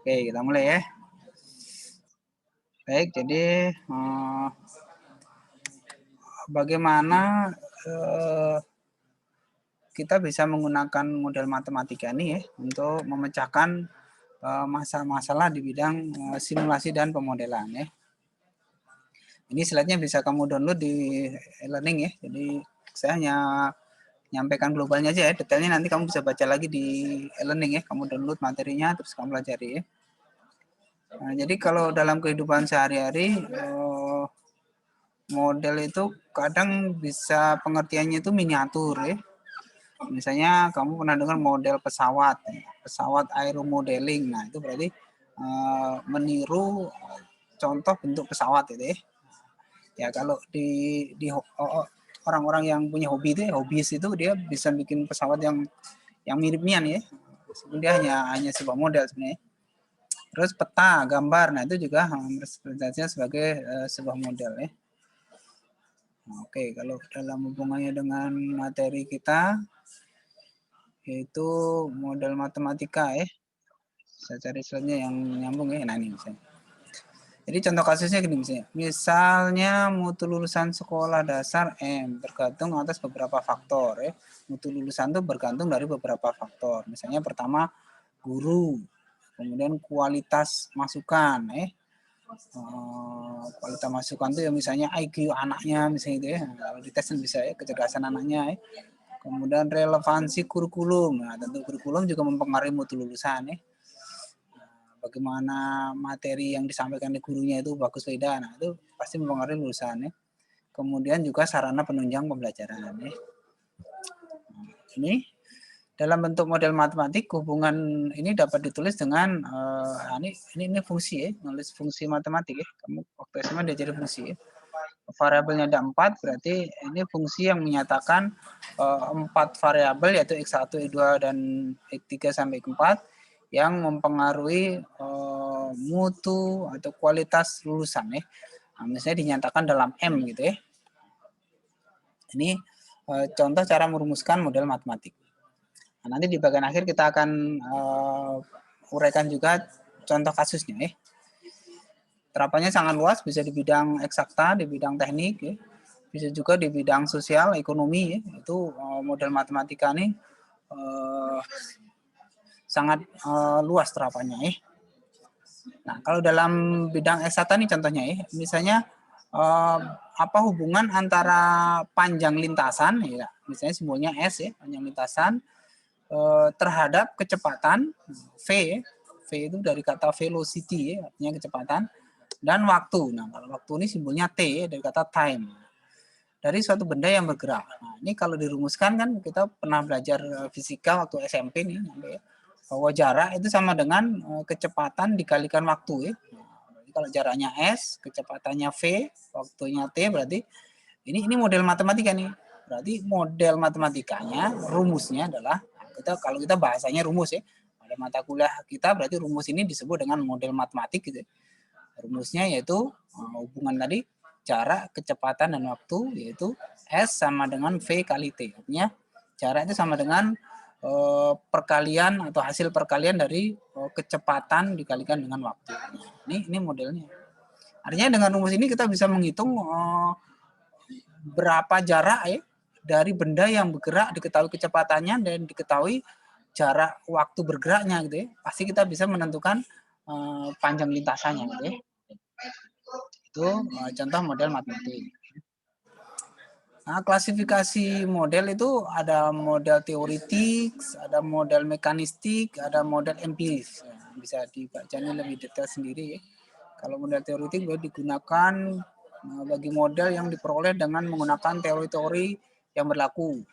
Oke, kita mulai ya. Baik, jadi bagaimana kita bisa menggunakan model matematika ini ya untuk memecahkan masalah-masalah di bidang simulasi dan pemodelan ya. Ini slide-nya bisa kamu download di e-learning ya. Jadi saya hanya nyampaikan globalnya aja ya. Detailnya nanti kamu bisa baca lagi di e-learning ya. Kamu download materinya terus kamu pelajari ya. Nah, jadi kalau dalam kehidupan sehari-hari model itu kadang bisa pengertiannya itu miniatur ya. Misalnya kamu pernah dengar model pesawat, pesawat aeromodeling. Nah, itu berarti meniru contoh bentuk pesawat itu ya. Ya kalau di orang-orang yang punya hobi itu, hobis itu dia bisa bikin pesawat yang mirip-mirip ya. Sebenarnya hanya sebuah model sebenarnya. Terus peta, gambar, nah itu juga representasinya sebagai sebuah model ya. Oke, kalau dalam hubungannya dengan materi kita, yaitu model matematika ya. Saya cari slide-nya yang nyambung ya. Nah ini misalnya. Jadi contoh kasusnya gini misalnya. Misalnya mutu lulusan sekolah dasar M bergantung atas beberapa faktor ya. Mutu lulusan itu bergantung dari beberapa faktor. Misalnya pertama guru, kemudian kualitas masukan kualitas masukan itu ya misalnya IQ anaknya misalnya itu ya. Kalau dites bisa ya kecerdasan anaknya ya. Kemudian relevansi kurikulum. Nah, tentu kurikulum juga mempengaruhi mutu lulusan ya. Bagaimana materi yang disampaikan di gurunya itu bagus tidak, nah itu pasti mempengaruhi lulusan ya. Kemudian juga sarana penunjang pembelajaran ya. Nah, ini dalam bentuk model matematik hubungan ini dapat ditulis dengan ini fungsi ya, nulis fungsi matematik ya. Kamu waktu SMA diajari fungsi ya. Variabelnya ada 4, berarti ini fungsi yang menyatakan 4 variabel yaitu X1, X2 dan X3 sampai X4 yang mempengaruhi mutu atau kualitas lulusan ya. Nah, misalnya dinyatakan dalam M gitu ya. Ini contoh cara merumuskan model matematik. Nah, nanti di bagian akhir kita akan uraikan juga contoh kasusnya ya. Terapannya sangat luas, bisa di bidang eksakta, di bidang teknik ya. Bisa juga di bidang sosial, ekonomi ya. Itu model matematika ini sangat luas terapannya ya. Nah, kalau dalam bidang eksakta nih contohnya ya, misalnya apa hubungan antara panjang lintasan ya, misalnya simbolnya S ya, panjang lintasan terhadap kecepatan V ya. V itu dari kata velocity ya, artinya kecepatan dan waktu. Nah, kalau waktu ini simbolnya T ya, dari kata time. Dari suatu benda yang bergerak. Nah, ini kalau dirumuskan kan kita pernah belajar fisika waktu SMP nih, bahwa jarak itu sama dengan kecepatan dikalikan waktu ya. Jadi kalau jaraknya S, kecepatannya V, waktunya T, berarti ini model matematika nih. Berarti model matematikanya, rumusnya adalah kalau kita bahasanya rumus ya. Pada mata kuliah kita berarti rumus ini disebut dengan model matematik gitu. Rumusnya yaitu hubungan tadi jarak, kecepatan dan waktu yaitu S sama dengan V kali T. Artinya jarak itu sama dengan perkalian atau hasil perkalian dari kecepatan dikalikan dengan waktu. Ini modelnya. Artinya dengan rumus ini kita bisa menghitung berapa jarak ya dari benda yang bergerak, diketahui kecepatannya dan diketahui jarak waktu bergeraknya gitu ya. Pasti kita bisa menentukan panjang lintasannya gitu ya. Itu contoh model matematik. Nah, klasifikasi model itu ada model teoritik, ada model mekanistik, ada model empiris. Nah, bisa dibacanya lebih detail sendiri ya. Kalau model teoritik digunakan bagi model yang diperoleh dengan menggunakan teori-teori yang berlaku.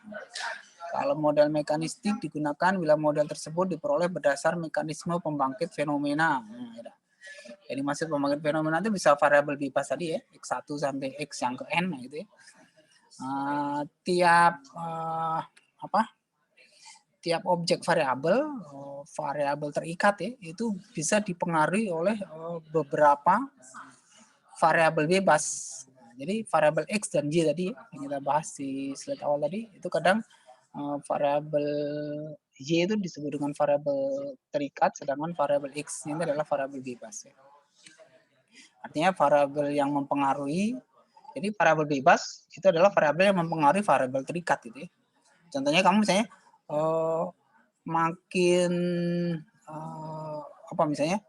Kalau model mekanistik digunakan bila model tersebut diperoleh berdasar mekanisme pembangkit fenomena. Nah, jadi maksud pembangkit fenomena itu bisa variabel bebas tadi ya, X1 sampai X yang ke N gitu ya. Tiap objek variabel terikat ya, itu bisa dipengaruhi oleh beberapa variabel bebas. Jadi variabel X dan Y tadi yang kita bahas di slide awal tadi itu kadang variabel Y itu disebut dengan variabel terikat, sedangkan variabel X ini adalah variabel bebas. Ya. Artinya variabel yang mempengaruhi, jadi variabel bebas itu adalah variabel yang mempengaruhi variabel terikat gitu ya. Contohnya kamu misalnya makin apa misalnya,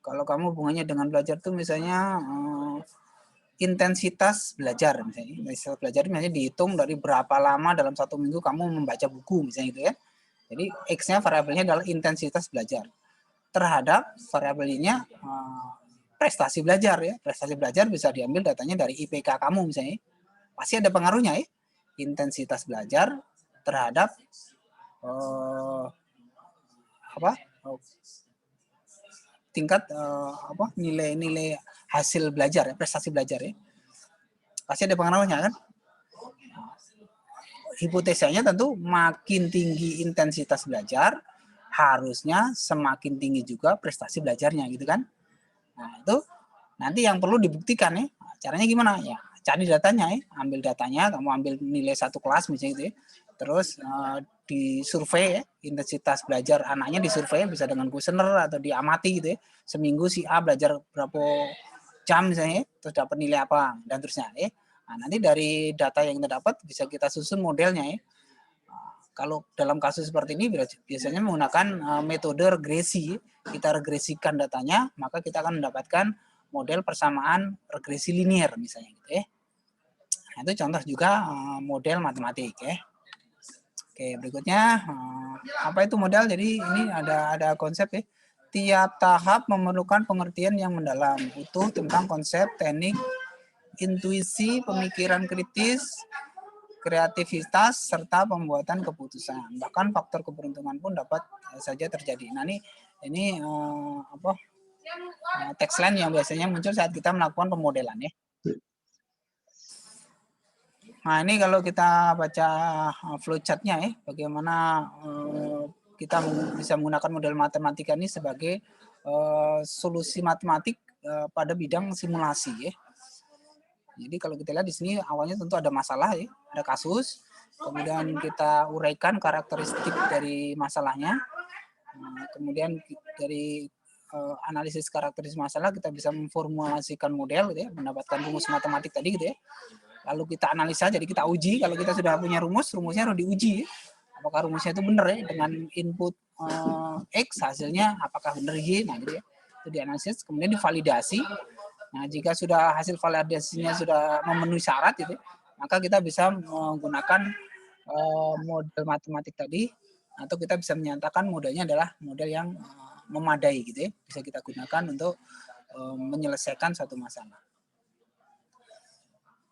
kalau kamu hubungannya dengan belajar tuh misalnya intensitas belajar misalnya. Intensitas belajar misalnya dihitung dari berapa lama dalam 1 minggu kamu membaca buku misalnya gitu ya. Jadi X-nya variabelnya adalah intensitas belajar. Terhadap variabelnya prestasi belajar ya. Prestasi belajar bisa diambil datanya dari IPK kamu misalnya. Pasti ada pengaruhnya ya. Intensitas belajar terhadap tingkat nilai-nilai hasil belajar ya, prestasi belajar ya. Pasti ada pengaruhnya kan. Hipotesanya tentu makin tinggi intensitas belajar, harusnya semakin tinggi juga prestasi belajarnya gitu kan. Nah itu nanti yang perlu dibuktikan ya. Caranya gimana ya? Cari datanya ya, ambil datanya, kamu ambil nilai satu kelas misalnya gitu ya. Terus disurvei ya, intensitas belajar anaknya disurvei bisa dengan kuesioner atau diamati gitu ya. Seminggu si A belajar berapa jam misalnya, terus dapat nilai apa dan terusnya ya. Nah, nanti dari data yang kita dapat bisa kita susun modelnya ya. Kalau dalam kasus seperti ini biasanya menggunakan metode regresi. Kita regresikan datanya, maka kita akan mendapatkan model persamaan regresi linier misalnya gitu ya. Nah, itu contoh juga model matematik ya. Oke, berikutnya apa itu model? Jadi ini ada konsep ya. Tiap tahap memerlukan pengertian yang mendalam, utuh tentang konsep, teknik, intuisi, pemikiran kritis, kreativitas, serta pembuatan keputusan. Bahkan faktor keberuntungan pun dapat saja terjadi. Nah ini tagline yang biasanya muncul saat kita melakukan pemodelan ya. Nah ini kalau kita baca flowchart-nya ya, bagaimana kita bisa menggunakan model matematika ini sebagai solusi matematik pada bidang simulasi ya. Jadi kalau kita lihat di sini awalnya tentu ada masalah ya, ada kasus, kemudian kita uraikan karakteristik dari masalahnya, kemudian dari analisis karakteristik masalah kita bisa memformulasikan model gitu ya, mendapatkan rumus matematik tadi gitu ya. Lalu kita analisa, jadi kita uji. Kalau kita sudah punya rumus, rumusnya harus diuji. Apakah rumusnya itu benar ya, dengan input X, hasilnya apakah benar Y, nah gitu ya. Itu dianalisis, kemudian divalidasi. Nah, jika sudah hasil validasinya sudah memenuhi syarat gitu, maka kita bisa menggunakan model matematik tadi, atau kita bisa menyatakan modelnya adalah model yang memadai gitu ya. Bisa kita gunakan untuk menyelesaikan satu masalah.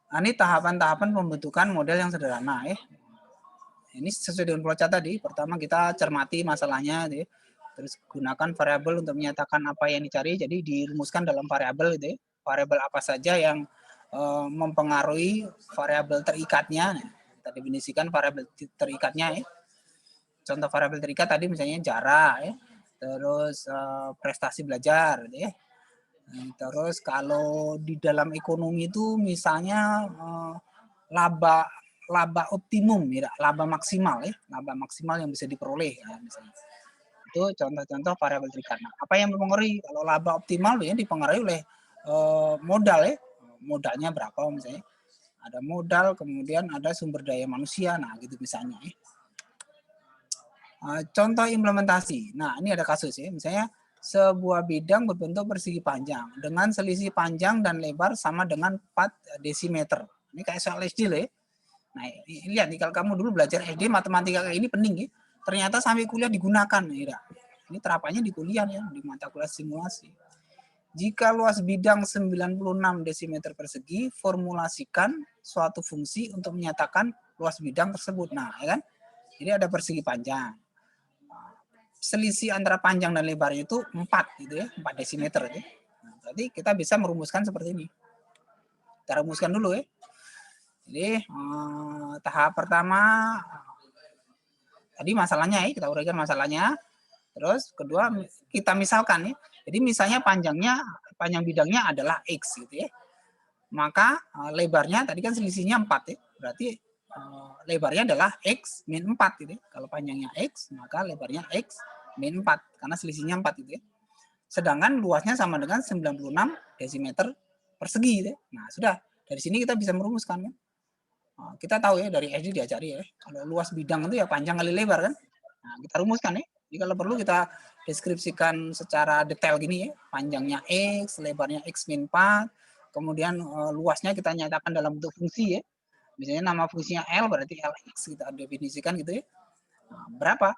Nah, ini tahapan-tahapan pembentukan model yang sederhana ya. Ini sesuai dengan flowchart tadi. Pertama kita cermati masalahnya, gitu ya. Terus gunakan variabel untuk menyatakan apa yang dicari. Jadi dirumuskan dalam variabel, gitu ya. Variabel apa saja yang mempengaruhi variabel terikatnya. Nah, kita definisikan variabel terikatnya ya. Contoh variabel terikat tadi misalnya jarak ya. Terus prestasi belajar, gitu ya. Terus kalau di dalam ekonomi itu misalnya laba optimum ya, laba maksimal ya, laba maksimal yang bisa diperoleh ya misalnya. Itu contoh-contoh variabel terikat. Nah, apa yang mempengaruhi? Kalau laba optimal ya dipengaruhi oleh modal ya. Modalnya berapa misalnya. Ada modal, kemudian ada sumber daya manusia. Nah, gitu misalnya ya. Contoh implementasi. Nah, ini ada kasus ya. Misalnya sebuah bidang berbentuk persegi panjang dengan selisih panjang dan lebar sama dengan 4 desimeter. Ini kayak soal SD loh ya. Nah, lihat nih kalau kamu dulu belajar SD matematika kayak ini penting ya. Ternyata sampai kuliah digunakan ya. Ini terapannya di kuliah ya, di mata kuliah simulasi. Jika luas bidang 96 desimeter persegi, formulasikan suatu fungsi untuk menyatakan luas bidang tersebut. Nah, ya kan? Jadi ada persegi panjang. Selisih antara panjang dan lebarnya itu 4 gitu ya, 4 desimeter gitu. Nah, berarti kita bisa merumuskan seperti ini. Kita rumuskan dulu ya. Jadi tahap pertama tadi masalahnya ya, kita uraikan masalahnya. Terus kedua kita misalkan ya. Jadi misalnya panjang bidangnya adalah X gitu ya. Maka lebarnya tadi kan selisihnya 4 ya. Berarti lebarnya adalah X min 4 gitu ya. Kalau panjangnya X, maka lebarnya X min 4 karena selisihnya 4 gitu ya. Sedangkan luasnya sama dengan 96 desimeter persegi gitu ya. Nah, sudah. Dari sini kita bisa merumuskan kan. Nah, kita tahu ya dari SD diajari ya. Kalau luas bidang itu ya panjang kali lebar kan. Nah, kita rumuskan ya. Jadi kalau perlu kita deskripsikan secara detail gini ya. Panjangnya X, lebarnya X min 4. Kemudian luasnya kita nyatakan dalam bentuk fungsi ya. Misalnya nama fungsinya L berarti Lx kita definisikan gitu ya. Nah, berapa?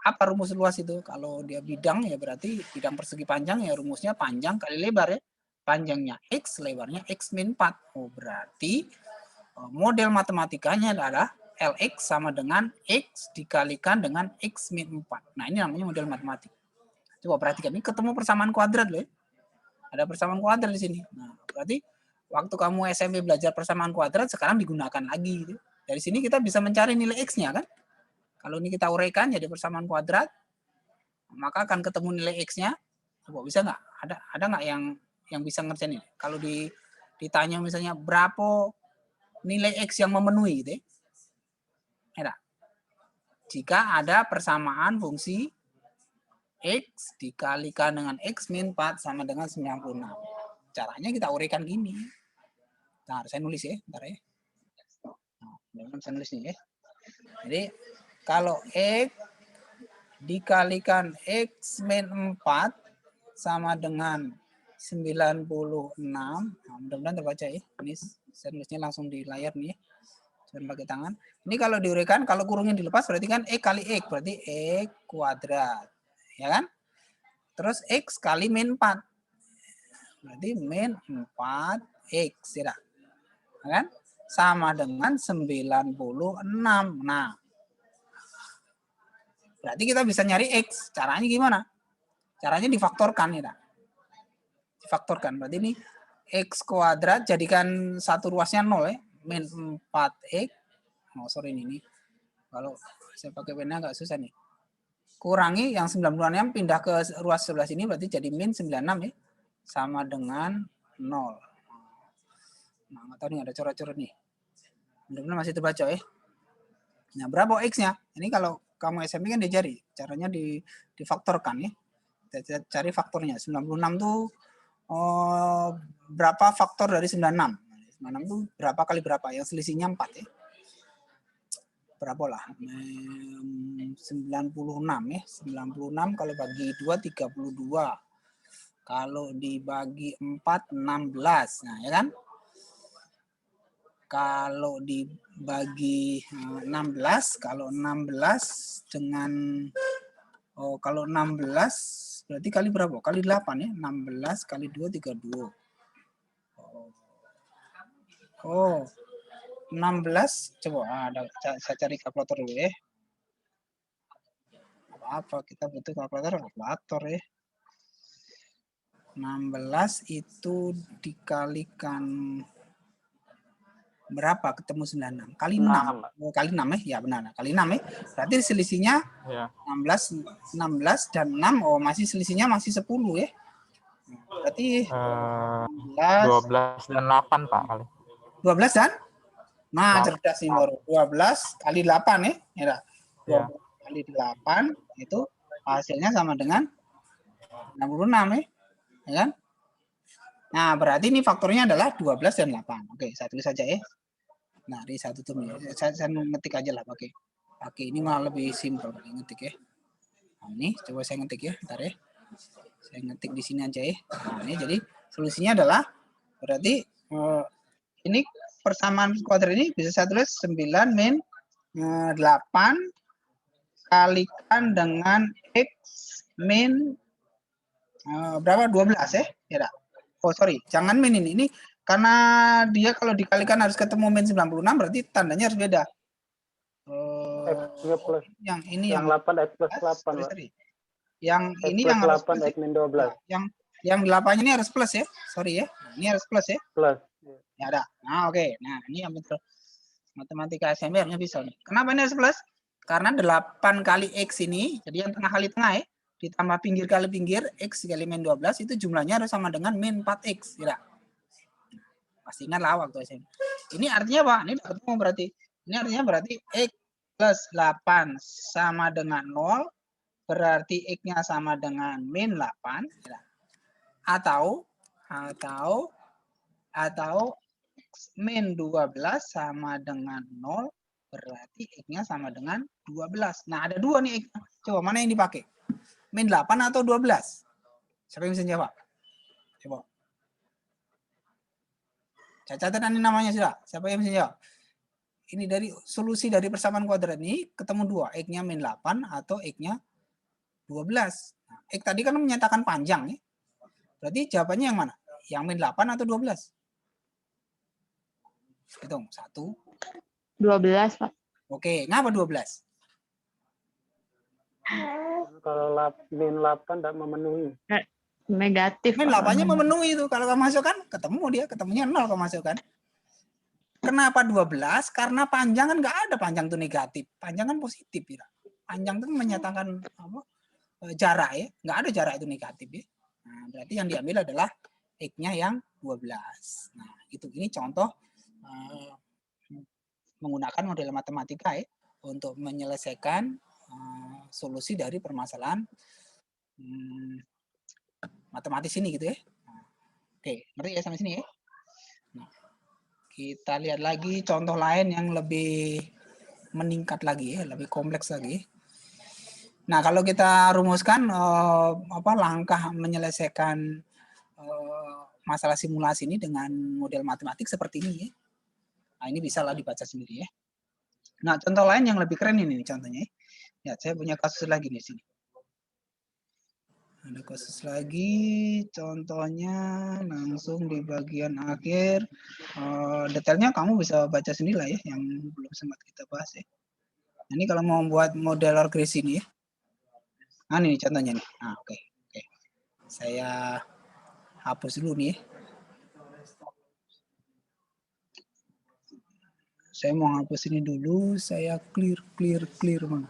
Apa rumus luas itu? Kalau dia bidang ya berarti bidang persegi panjang ya rumusnya panjang kali lebar ya. Panjangnya X, lebarnya X min 4. Oh, berarti model matematikanya adalah Lx sama dengan X dikalikan dengan X min 4. Nah, ini namanya model matematik. Coba perhatikan, ini ketemu persamaan kuadrat loh ya. Ada persamaan kuadrat di sini. Nah, berarti waktu kamu SMP belajar persamaan kuadrat, sekarang digunakan lagi. Gitu. Dari sini kita bisa mencari nilai X-nya kan. Kalau ini kita uraikan jadi persamaan kuadrat, maka akan ketemu nilai X-nya. Coba bisa nggak? Ada nggak yang bisa ngerjain ini? Kalau ditanya misalnya berapa nilai X yang memenuhi gitu ya. Ada. Jika ada persamaan fungsi X dikalikan dengan X min 4 sama dengan 96. Caranya kita uraikan gini. Nah, saya nulis ya, bentar ya. Nah, saya nulis nih ya. Jadi, kalau X dikalikan X min 4 sama dengan 96. Nah, mudah-mudahan terbaca ya. Ini saya nulisnya langsung di layar nih ya. Jangan pakai tangan. Ini kalau diuraikan, kalau kurungnya dilepas berarti kan X kali X. Berarti X kuadrat. Ya kan? Terus X kali min 4. Berarti min 4X. Ya kan? Sama dengan 96. Nah, berarti kita bisa nyari X. Caranya gimana? Caranya difaktorkan. Ya. Difaktorkan. Berarti ini X kuadrat jadikan satu ruasnya 0 ya. Min 4X. Oh, sorry ini. Kalau saya pakai pena agak susah nih. Kurangi yang 96 pindah ke ruas sebelah sini berarti jadi min 96 ya. Sama dengan 0. Nah, nggak tahu nih ada coret-coret nih. Mudah-mudahan masih terbaca ya. Nah, berapa X-nya? Ini kalau kamu SMP kan diajari. Caranya difaktorkan ya. Kita cari faktornya. 96 tuh berapa faktor dari 96? 96 tuh berapa kali berapa? Yang selisihnya 4 ya. Berapa lah? 96 ya. 96 kalau bagi 2 32. Kalau dibagi 4 16. Nah, ya kan? Kalau dibagi 16, kalau 16 dengan kalau 16 berarti kali berapa? Kali 8 ya. 16 kali 2 32. Oh. 16 coba ada saya cari kalkulator dulu ya. Apa kita butuh kalkulator ya. 16 itu dikalikan berapa ketemu 96 kali 6. Kali 6 ya, benar. Kali 6 ya. Berarti selisihnya ya. 16 dan 6 masih selisihnya masih 10 ya. Berarti 12 dan 8 Pak kali. 12 dan nah, cerdas nih baru. 12 kali 8 ya. Ya. 12 kali 8 itu hasilnya sama dengan 66 ya. Ya kan? Nah, berarti ini faktornya adalah 12 dan 8. Oke, saya tulis saja ya. Nah, di satu tuh saya ngetik aja lah pakai ini malah lebih simpel pakai ngetik ya. Nah, ini coba saya ngetik ya, bentar ya. Saya ngetik di sini aja ya. Nah, ini jadi solusinya adalah berarti ini persamaan kuadrat ini bisa saya tulis 9 min 8 kalikan dengan X min berapa? 12 ya? Ya, oh sorry, jangan min ini. Ini karena dia kalau dikalikan harus ketemu min 96 berarti tandanya harus beda. X-nya plus. Yang ini yang 8 X plus 8. Sorry. Yang X ini plus yang 8 harus plus, X min 12. Yang 8 ini harus plus ya. Sorry ya. Ini harus plus ya. Plus. Ya ada. Nah, oke. Nah, ini yang betul. Matematika SMP harusnya bisa nih. Kenapa ini harus plus? Karena 8 kali X ini, jadi yang tengah kali tengah ya, ditambah pinggir kali pinggir, X kali min 12, itu jumlahnya harus sama dengan min 4X. Tidak? Pasti ingat lah waktu SMP. Ini artinya apa? Ini ketemu berarti Ini artinya berarti X plus 8 sama dengan 0, berarti X-nya sama dengan min 8. Atau X min 12 sama dengan 0, berarti X-nya sama dengan 12. Nah, ada dua nih X. Coba mana yang dipakai? Min 8 atau 12? Siapa yang bisa jawab? Coba. Catat ini namanya sudah. Siapa yang bisa jawab? Ini dari solusi dari persamaan kuadrat ini ketemu dua. X-nya min 8 atau X-nya 12. Nah, X tadi kan menyatakan panjang. Ya. Berarti jawabannya yang mana? Yang min 8 atau 12? Hitung. 1. 12, Pak. Oke, ngapa 12? Kalau min 8 tidak memenuhi. Negatif. Min Pak. 8-nya memenuhi itu. Kalau kamu masukkan, ketemu dia. Ketemunya 0 kamu masukkan. Kenapa 12? Karena panjang kan nggak ada panjang itu negatif. Panjang kan positif. Ya. Panjang itu menyatakan apa, jarak ya. Nggak ada jarak itu negatif ya. Nah, berarti yang diambil adalah X-nya yang 12. Nah, ini contoh menggunakan model matematika ya untuk menyelesaikan solusi dari permasalahan matematis ini gitu ya. Nah, oke, ngerti ya sampai sini ya? Nah, kita lihat lagi contoh lain yang lebih meningkat lagi ya, lebih kompleks lagi. Nah, kalau kita rumuskan langkah menyelesaikan masalah simulasi ini dengan model matematik seperti ini ya. Nah, ini bisa lah dibaca sendiri ya. Nah, contoh lain yang lebih keren ini contohnya. Ya, saya punya kasus lagi di sini. Ada kasus lagi, contohnya langsung di bagian akhir. Detailnya kamu bisa baca sendiri lah ya, yang belum sempat kita bahas ya. Nah, ini kalau mau membuat model regresi ini ya. Nah, ini contohnya nih. Nah, oke. Saya hapus dulu nih ya. Saya mau hapus ini dulu, saya clear mana.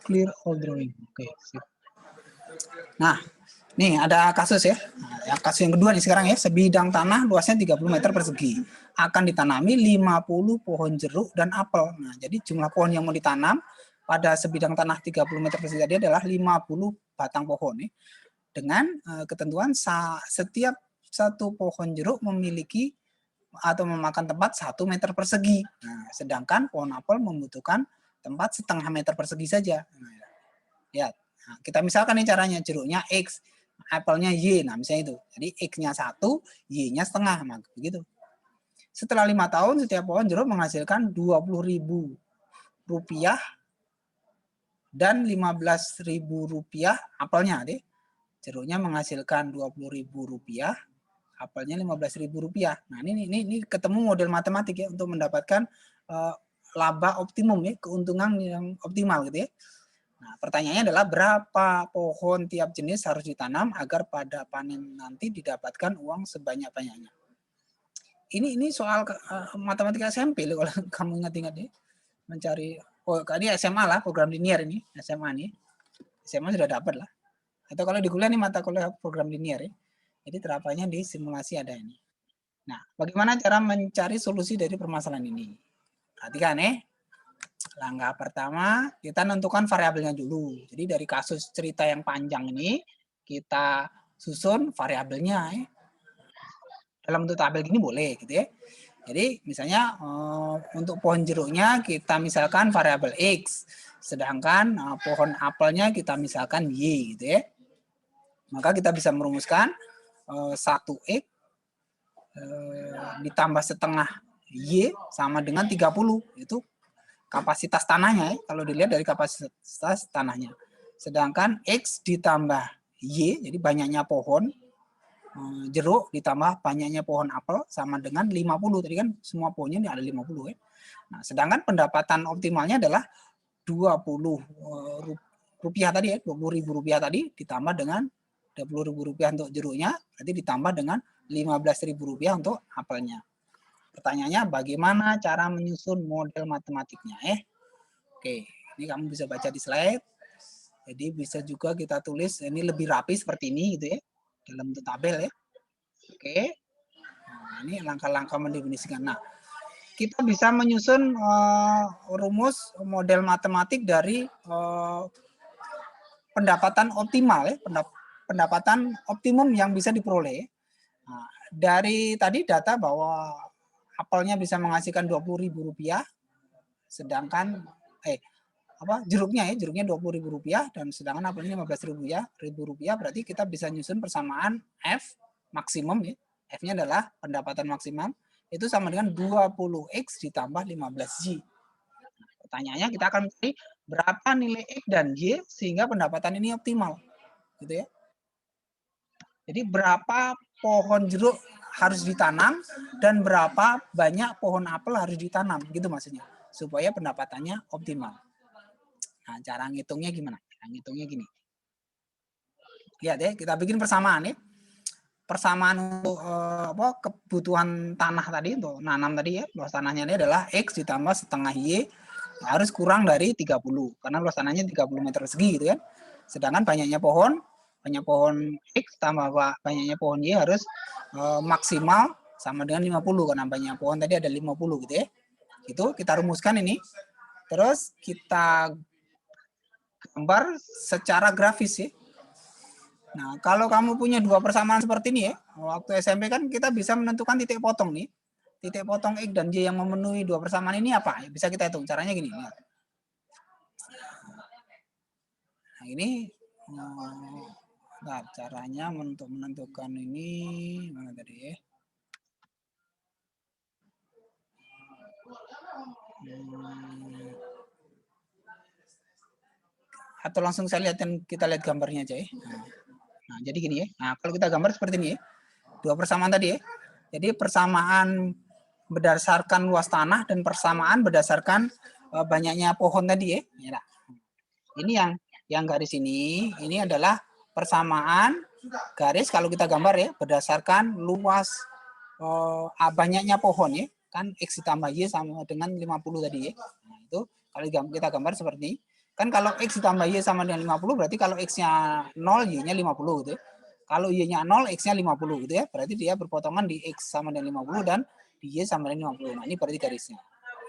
Clear all drawing. Oke, sip. Nah, nih ada kasus ya. Nah, kasus yang kedua nih sekarang ya, sebidang tanah luasnya 30 meter persegi. Akan ditanami 50 pohon jeruk dan apel. Nah, jadi jumlah pohon yang mau ditanam pada sebidang tanah 30 meter persegi tadi adalah 50 batang pohon ya. Dengan ketentuan setiap satu pohon jeruk memiliki atau memakan tempat 1 meter persegi. Nah, sedangkan pohon apel membutuhkan tempat setengah meter persegi saja. Nah, ya. Nah, kita misalkan nih caranya, jeruknya X, apelnya Y. Nah, misalnya itu. Jadi X-nya 1, Y-nya setengah. Nah, begitu. Setelah 5 tahun, setiap pohon jeruk menghasilkan Rp20.000 dan Rp15.000 apelnya. Deh. Jeruknya menghasilkan Rp20.000, apelnya Rp15.000. Nah, ini ketemu model matematik ya untuk mendapatkan laba optimum ya, keuntungan yang optimal gitu ya. Nah, pertanyaannya adalah berapa pohon tiap jenis harus ditanam agar pada panen nanti didapatkan uang sebanyak-banyaknya. Ini soal matematika SMP loh, kalau kamu ingat-ingat ya. Mencari ini SMA lah, program linear ini, SMA nih. SMA sudah dapat lah. Atau kalau di kuliah nih mata kuliah program linear ya. Jadi terapannya di simulasi ada ini. Nah, bagaimana cara mencari solusi dari permasalahan ini? Perhatikan ya. Langkah pertama, kita tentukan variabelnya dulu. Jadi dari kasus cerita yang panjang ini, kita susun variabelnya ya. Dalam bentuk tabel gini boleh gitu ya. Jadi misalnya untuk pohon jeruknya kita misalkan variabel X. Sedangkan pohon apelnya kita misalkan Y gitu ya. Maka kita bisa merumuskan 1X ditambah setengah Y sama dengan 30. Itu kapasitas tanahnya ya, kalau dilihat dari kapasitas tanahnya. Sedangkan X ditambah Y, jadi banyaknya pohon jeruk ditambah banyaknya pohon apel sama dengan 50. Tadi kan semua pohonnya ini ada 50 ya. Nah, sedangkan pendapatan optimalnya adalah Rp20.000 tadi ya, Rp20.000 tadi ditambah dengan Rp20.000 untuk jeruknya, berarti ditambah dengan Rp15.000 untuk apelnya. Pertanyaannya bagaimana cara menyusun model matematiknya Oke, ini kamu bisa baca di slide. Jadi bisa juga kita tulis ini lebih rapi seperti ini gitu ya, dalam bentuk tabel ya. Oke. Nah, ini langkah-langkah mendefinisikan. Nah, kita bisa menyusun rumus model matematik dari pendapatan optimal, ya, pendapatan optimum yang bisa diperoleh. Nah, dari tadi data bahwa apelnya bisa menghasilkan Rp20.000, sedangkan jeruknya Rp20.000 dan sedangkan apelnya Rp15.000, berarti kita bisa nyusun persamaan F maksimum, ya. F-nya adalah pendapatan maksimum, itu sama dengan 20X ditambah 15Y. Pertanyaannya kita akan mencari berapa nilai X dan Y sehingga pendapatan ini optimal, gitu ya. Jadi berapa pohon jeruk harus ditanam dan berapa banyak pohon apel harus ditanam, gitu maksudnya, supaya pendapatannya optimal. Nah, cara ngitungnya gimana? Cara ngitungnya gini. Lihat ya, kita bikin persamaan ya. Persamaan untuk kebutuhan tanah tadi, untuk nanam tadi ya, luas tanahnya ini adalah X ditambah setengah Y harus kurang dari 30, karena luas tanahnya 30 meter persegi gitu kan. Sedangkan banyaknya pohon X tambah banyaknya pohon Y harus maksimal sama dengan 50, karena banyaknya pohon tadi ada 50 gitu ya. Itu kita rumuskan ini. Terus kita gambar secara grafis ya. Nah, kalau kamu punya dua persamaan seperti ini ya, waktu SMP kan kita bisa menentukan titik potong nih. Titik potong X dan Y yang memenuhi dua persamaan ini apa? Bisa kita hitung. Caranya gini. Nah, ini caranya untuk menentukan ini mana tadi ya? Atau langsung kita lihat gambarnya aja ya. Nah, jadi gini ya. Nah, kalau kita gambar seperti ini ya. Dua persamaan tadi ya. Jadi persamaan berdasarkan luas tanah dan persamaan berdasarkan banyaknya pohon tadi ya. Nah, ini yang garis ini adalah persamaan garis kalau kita gambar ya berdasarkan luas banyaknya pohon ya. Kan X ditambah Y sama dengan 50 tadi ya. Nah, itu kalau kita gambar seperti ini. Kan kalau X ditambah Y sama dengan 50, berarti kalau X-nya 0, Y-nya 50 gitu ya. Kalau Y-nya 0, X-nya 50 gitu ya. Berarti dia berpotongan di X sama dengan 50 dan di Y sama dengan 50. Nah, ini berarti garisnya.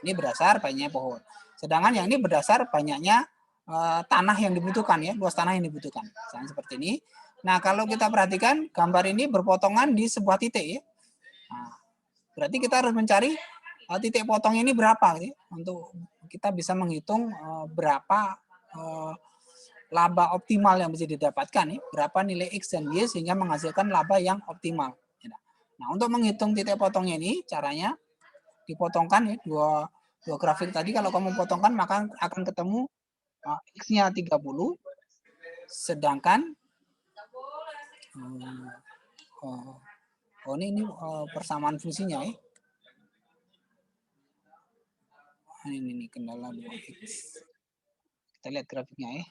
Ini berdasar banyaknya pohon. Sedangkan yang ini berdasar banyaknya tanah yang dibutuhkan ya, luas tanah yang dibutuhkan. Misalnya seperti ini. Nah, kalau kita perhatikan gambar ini berpotongan di sebuah titik ya. Nah, berarti kita harus mencari titik potong ini berapa gitu, untuk kita bisa menghitung berapa laba optimal yang bisa didapatkan ya, berapa nilai X dan Y sehingga menghasilkan laba yang optimal. Nah, untuk menghitung titik potongnya ini caranya dipotongkan ya, dua grafik tadi kalau kamu potongkan maka akan ketemu X-nya 30 sedangkan ini persamaan fungsinya ya. Ini kendala 2X. Kita lihat grafiknya ya.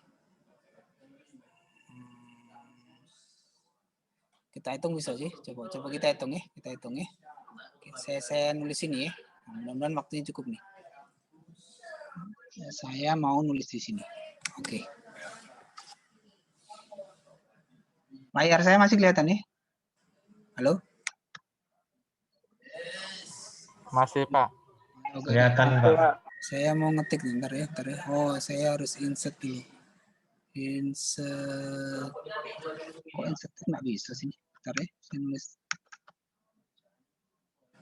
Kita hitung bisa sih. Coba kita hitung ya. Oke, saya nulis ini ya. Nah, mudah-mudahan waktunya cukup nih. Saya mau nulis di sini. Oke. Layar saya masih kelihatan ya? Halo? Masih, Pak. Kelihatan, Pak. Saya mau ngetik bentar ya. Oh, saya harus insert dulu. Kok insert nggak bisa sih? Bentar ya, saya nulis.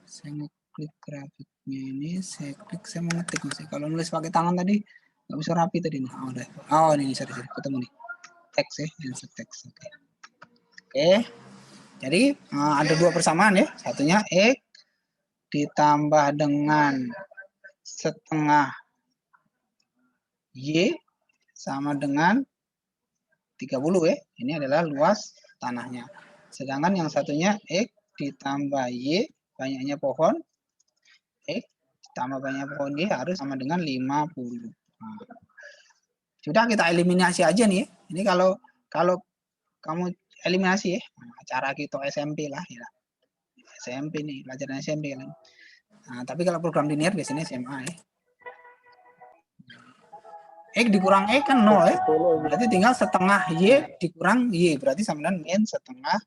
Saya ngeklik grafiknya ini, saya mau ngetik masih. Kalau nulis pakai tangan tadi nggak bisa rapi tadi nih. Ini sorry, ketemu nih. Teks ya, insert teks. Oke. Jadi ada dua persamaan ya. Satunya X ditambah dengan setengah Y sama dengan 30 ya. Ini adalah luas tanahnya. Sedangkan yang satunya X ditambah Y, banyaknya pohon. X ditambah banyak pohon Y harus sama dengan 50. Nah, sudah kita eliminasi aja nih. Ini kalau kamu eliminasi ya. Nah, cara kita SMP lah ya. SMP nih, pelajaran SMP kan. Nah, tapi kalau program linear biasanya SMA ya. X dikurang X kan 0 ya. Berarti tinggal setengah Y dikurang Y. Berarti sama dengan min setengah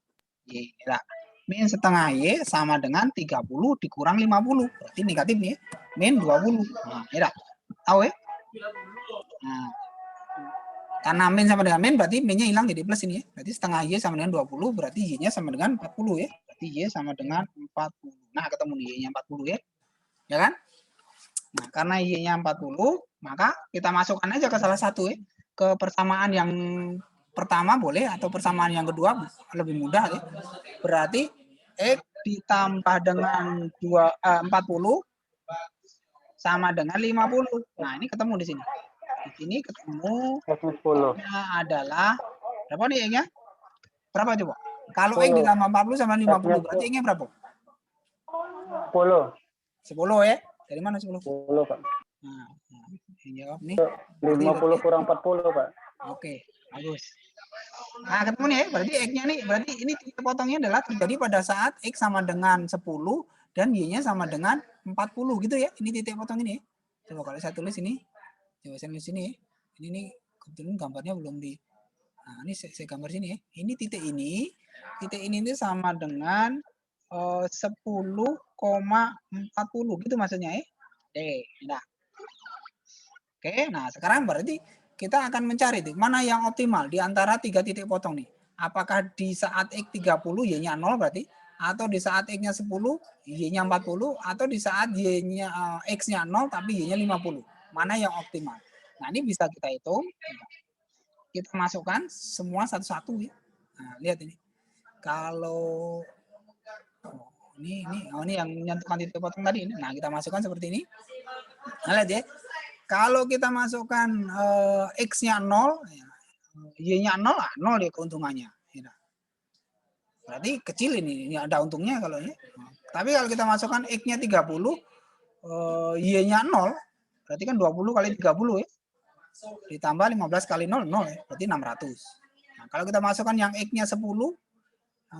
Y. Nah, min setengah Y sama dengan 30 dikurang 50. Berarti negatif nih, min 20. Nah, ya dah. Tahu ya? Nah, karena min sama dengan min berarti min-nya hilang jadi plus ini ya. Berarti setengah Y sama dengan 20 berarti Y-nya sama dengan 40 ya. Berarti Y sama dengan 40. Nah, ketemu nih Y-nya 40 ya. Ya kan? Nah, karena Y-nya 40, maka kita masukkan aja ke salah satu ya. Ke persamaan yang pertama boleh atau persamaan yang kedua lebih mudah ya. Berarti X ditambah dengan 40 sama dengan 50. Nah, ini ketemu di sini. Di sini ketemu X-nya 10. adalah berapa nih X-nya? Berapa coba? Kalau X ditambah 40 sama 50 berarti X-nya berapa? 10. 10 ya. Dari mana 10? 10, Pak. Nah, jawab nih. 50 kurang 40, Pak. Oke, bagus. Nah, ketemu nih ya, berarti X-nya nih, berarti ini titik potongnya adalah terjadi pada saat X sama dengan 10 dan Y-nya sama dengan 40 gitu ya. Ini titik potong ini ya. Coba kalau saya tulis ini, coba saya tulis sini ya. Ini nih, kebetulan gambarnya belum di, nah ini saya gambar sini ya. Ini titik ini itu sama dengan 10,40 gitu maksudnya ya. Oke, nah. Oke, nah sekarang berarti kita akan mencari tuh, mana yang optimal di antara tiga titik potong nih. Apakah di saat X 30 Y-nya 0 berarti, atau di saat X-nya 10 Y-nya 40, atau di saat Y-nya X-nya 0 tapi Y-nya 50. Mana yang optimal? Nah, ini bisa kita hitung. Kita masukkan semua satu-satu ya. Nah, lihat ini. Kalau ini yang menyentuhkan titik potong tadi ini. Nah, kita masukkan seperti ini. Nah, lihat ya. Kalau kita masukkan X-nya 0, Y-nya 0, 0 dia keuntungannya. Berarti kecil ini ada untungnya kalau ini. Tapi kalau kita masukkan X-nya 30, Y-nya 0, berarti kan 20 kali 30 ya. Ditambah 15 kali 0, 0 ya. Berarti 600. Nah, kalau kita masukkan yang X-nya 10,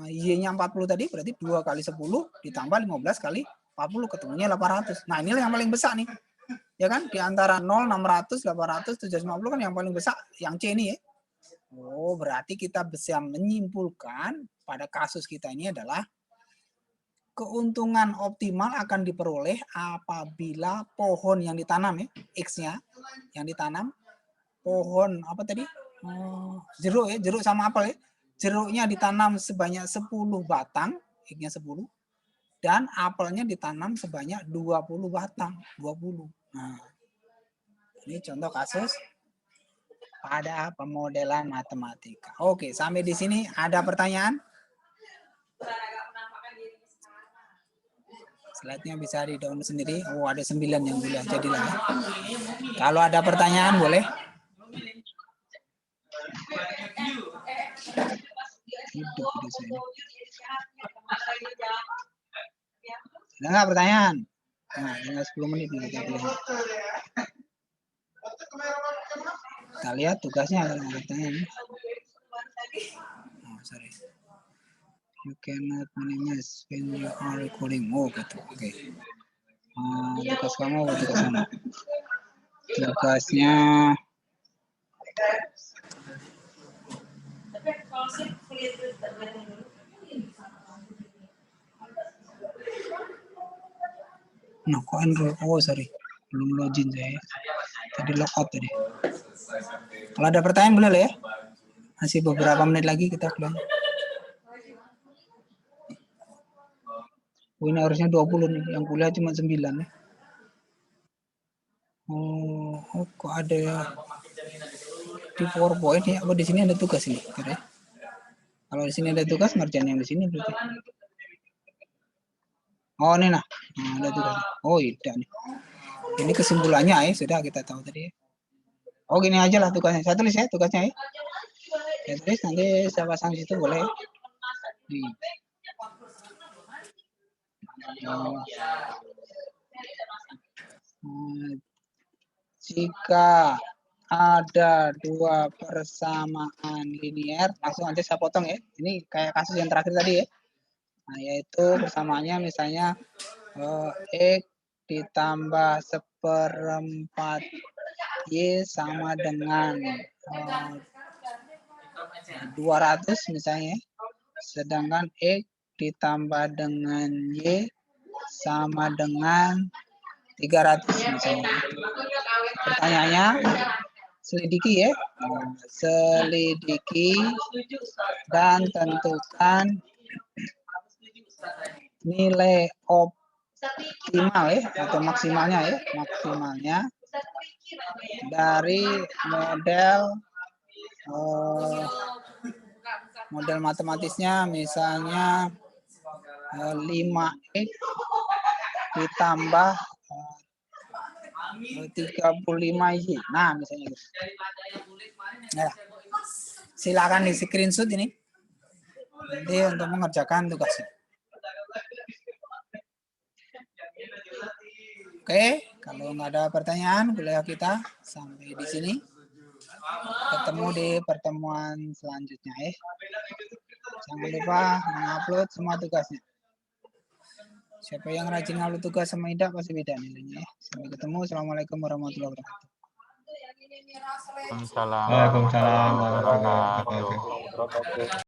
Y-nya 40 tadi, berarti 2 kali 10 ditambah 15 kali 40, ketemunya 800. Nah, inilah yang paling besar nih. Ya kan, di antara 0, 600, 800, 750 kan yang paling besar yang C ini ya. Oh, berarti kita bisa menyimpulkan pada kasus kita ini adalah keuntungan optimal akan diperoleh apabila pohon yang ditanam ya, X-nya yang ditanam, pohon apa tadi? Jeruk ya, jeruk sama apel ya. Jeruknya ditanam sebanyak 10 batang, X-nya 10. Dan apelnya ditanam sebanyak 20 batang, 20. Nah, ini contoh kasus pada pemodelan matematika. Oke, sampai di sini ada pertanyaan? Slide-nya bisa di-download sendiri. Oh, ada 9 yang boleh jadilah. Kalau ada pertanyaan boleh. Hidup di sini. Ada nggak pertanyaan? Nah, tinggal 10 menit nih kita bilang. Kita lihat tugasnya ada pertanyaan. Oh, sorry. You cannot minimize when you are recording. Oh, gitu. Oke. Tugas kamu apa tugas kamu? Tugasnya nah, kok enroll? Oh, sorry. Belum login saya. Tadi logout tadi. Kalau ada pertanyaan boleh lah ya. Masih beberapa menit lagi kita keluar. Oh, ini harusnya 20 nih. Yang kuliah cuma 9 ya. Oh, kok ada di PowerPoint ya? Oh, di sini ada tugas ini. Kalau di sini ada tugas, ngerjain yang di sini berarti. Oh, ini nah. Ada tugas. Oh, tidak nih. Ini kesimpulannya ya, sudah kita tahu tadi. Oh, gini aja lah tugasnya. Saya tulis ya tugasnya ya. Saya tulis nanti saya pasang di situ boleh. Nih. Jika ada dua persamaan linear, langsung aja saya potong ya. Ini kayak kasus yang terakhir tadi ya. Nah, yaitu persamaannya misalnya X ditambah 1/4 Y sama dengan 200 misalnya. Sedangkan X ditambah dengan Y sama dengan 300 misalnya. Pertanyaannya, selidiki ya. Selidiki dan tentukan nilai optimal ya atau maksimalnya ya, maksimalnya dari model matematisnya misalnya 5x ditambah 35Y. Nah, misalnya gitu. Nah, silakan di screenshot ini nanti untuk mengerjakan tugasnya. Oke, kalau nggak ada pertanyaan, kuliah kita sampai di sini. Ketemu di pertemuan selanjutnya ya. Jangan lupa mengupload semua tugasnya. Siapa yang rajin upload tugas sama tidak pasti beda nilainya ya. Sampai ketemu. Assalamualaikum warahmatullahi wabarakatuh. Waalaikumsalam Waalaikumsalam warahmatullahi warahmatullahi wabarakatuh. wabarakatuh.